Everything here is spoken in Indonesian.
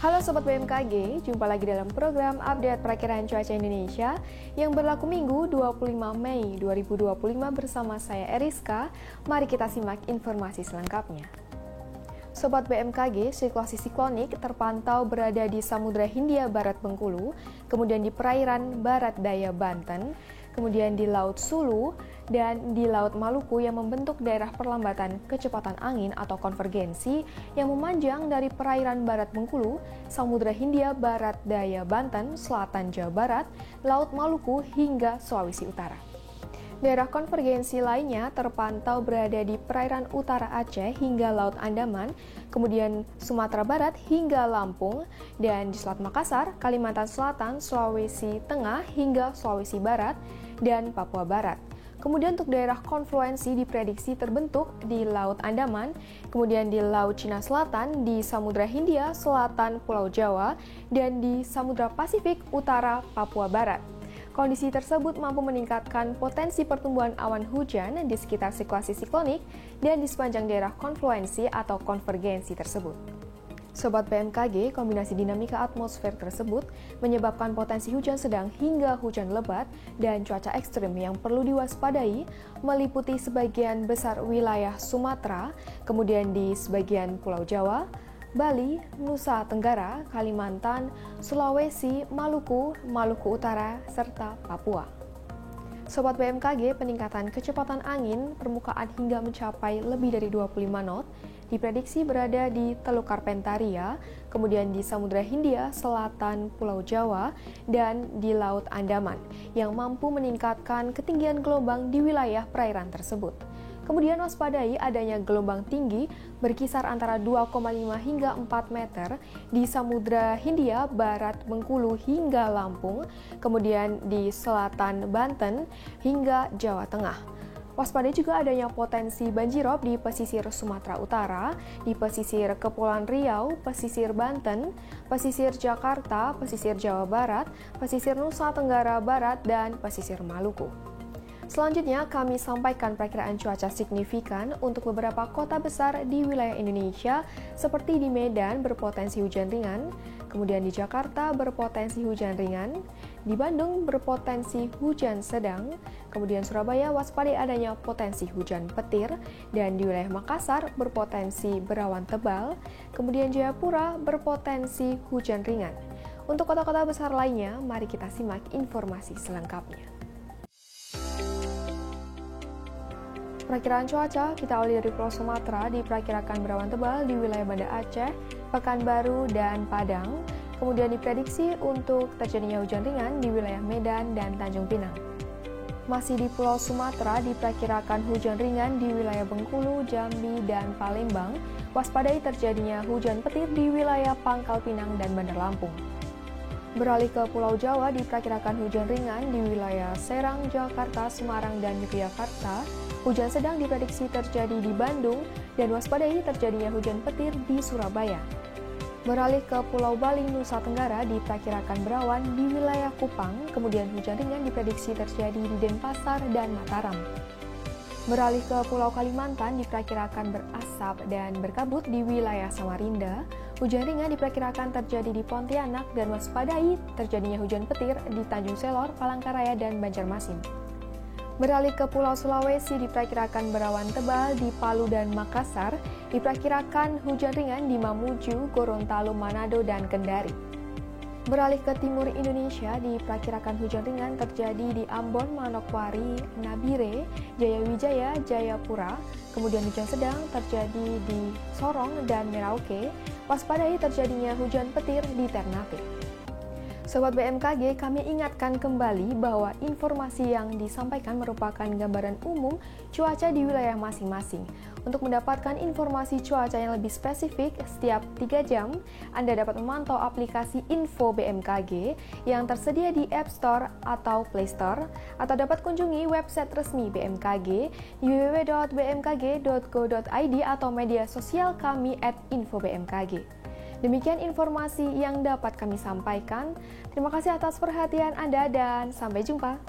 Halo Sobat BMKG, jumpa lagi dalam program Update Perakiraan Cuaca Indonesia yang berlaku Minggu 25 Mei 2025 bersama saya Eriska. Mari kita simak informasi selengkapnya. Sobat BMKG, siklus siklonik terpantau berada di Samudra Hindia Barat Bengkulu, kemudian di perairan Barat Daya Banten, kemudian di Laut Sulu, dan di Laut Maluku yang membentuk daerah perlambatan kecepatan angin atau konvergensi yang memanjang dari perairan Barat Bengkulu, Samudra Hindia Barat Daya Banten, Selatan Jawa Barat, Laut Maluku hingga Sulawesi Utara. Daerah konvergensi lainnya terpantau berada di perairan utara Aceh hingga Laut Andaman, kemudian Sumatera Barat hingga Lampung, dan di Selat Makassar, Kalimantan Selatan, Sulawesi Tengah hingga Sulawesi Barat, dan Papua Barat. Kemudian untuk daerah konfluensi diprediksi terbentuk di Laut Andaman, kemudian di Laut Cina Selatan, di Samudra Hindia Selatan Pulau Jawa, dan di Samudra Pasifik Utara Papua Barat. Kondisi tersebut mampu meningkatkan potensi pertumbuhan awan hujan di sekitar siklus siklonik dan di sepanjang daerah konfluensi atau konvergensi tersebut. Sobat BMKG, kombinasi dinamika atmosfer tersebut menyebabkan potensi hujan sedang hingga hujan lebat dan cuaca ekstrim yang perlu diwaspadai meliputi sebagian besar wilayah Sumatera, kemudian di sebagian Pulau Jawa, Bali, Nusa Tenggara, Kalimantan, Sulawesi, Maluku, Maluku Utara, serta Papua. Sobat BMKG, peningkatan kecepatan angin permukaan hingga mencapai lebih dari 25 knot diprediksi berada di Teluk Karpentaria, kemudian di Samudra Hindia Selatan Pulau Jawa, dan di Laut Andaman, yang mampu meningkatkan ketinggian gelombang di wilayah perairan tersebut. Kemudian waspadai adanya gelombang tinggi berkisar antara 2,5 hingga 4 meter di Samudra Hindia Barat Bengkulu hingga Lampung, kemudian di selatan Banten hingga Jawa Tengah. Waspadai juga adanya potensi banjirop di pesisir Sumatera Utara, di pesisir Kepulauan Riau, pesisir Banten, pesisir Jakarta, pesisir Jawa Barat, pesisir Nusa Tenggara Barat, dan pesisir Maluku. Selanjutnya, kami sampaikan perakiraan cuaca signifikan untuk beberapa kota besar di wilayah Indonesia, seperti di Medan berpotensi hujan ringan, kemudian di Jakarta berpotensi hujan ringan, di Bandung berpotensi hujan sedang, kemudian Surabaya waspadai adanya potensi hujan petir, dan di wilayah Makassar berpotensi berawan tebal, kemudian Jayapura berpotensi hujan ringan. Untuk kota-kota besar lainnya, mari kita simak informasi selengkapnya. Perakiraan cuaca kita awali dari Pulau Sumatera diperkirakan berawan tebal di wilayah Banda Aceh, Pekanbaru, dan Padang. Kemudian diprediksi untuk terjadinya hujan ringan di wilayah Medan dan Tanjung Pinang. Masih di Pulau Sumatera diperkirakan hujan ringan di wilayah Bengkulu, Jambi, dan Palembang. Waspadai terjadinya hujan petir di wilayah Pangkal Pinang dan Bandar Lampung. Beralih ke Pulau Jawa diperkirakan hujan ringan di wilayah Serang, Jakarta, Semarang, dan Yogyakarta. Hujan sedang diprediksi terjadi di Bandung dan waspadai terjadinya hujan petir di Surabaya. Beralih ke Pulau Bali, Nusa Tenggara diperkirakan berawan di wilayah Kupang, kemudian hujan ringan diprediksi terjadi di Denpasar dan Mataram. Beralih ke Pulau Kalimantan diperkirakan berasap dan berkabut di wilayah Samarinda. Hujan ringan diperkirakan terjadi di Pontianak dan waspadai terjadinya hujan petir di Tanjung Selor, Palangkaraya, dan Banjarmasin. Beralih ke Pulau Sulawesi diperkirakan berawan tebal di Palu dan Makassar, diperkirakan hujan ringan di Mamuju, Gorontalo, Manado, dan Kendari. Beralih ke timur Indonesia diperkirakan hujan ringan terjadi di Ambon, Manokwari, Nabire, Jayawijaya, Jayapura, kemudian hujan sedang terjadi di Sorong dan Merauke, waspadai terjadinya hujan petir di Ternate. Sobat BMKG, kami ingatkan kembali bahwa informasi yang disampaikan merupakan gambaran umum cuaca di wilayah masing-masing. Untuk mendapatkan informasi cuaca yang lebih spesifik, setiap 3 jam, Anda dapat memantau aplikasi Info BMKG yang tersedia di App Store atau Play Store, atau dapat kunjungi website resmi BMKG di www.bmkg.go.id atau media sosial kami @infobmkg. Demikian informasi yang dapat kami sampaikan. Terima kasih atas perhatian Anda dan sampai jumpa.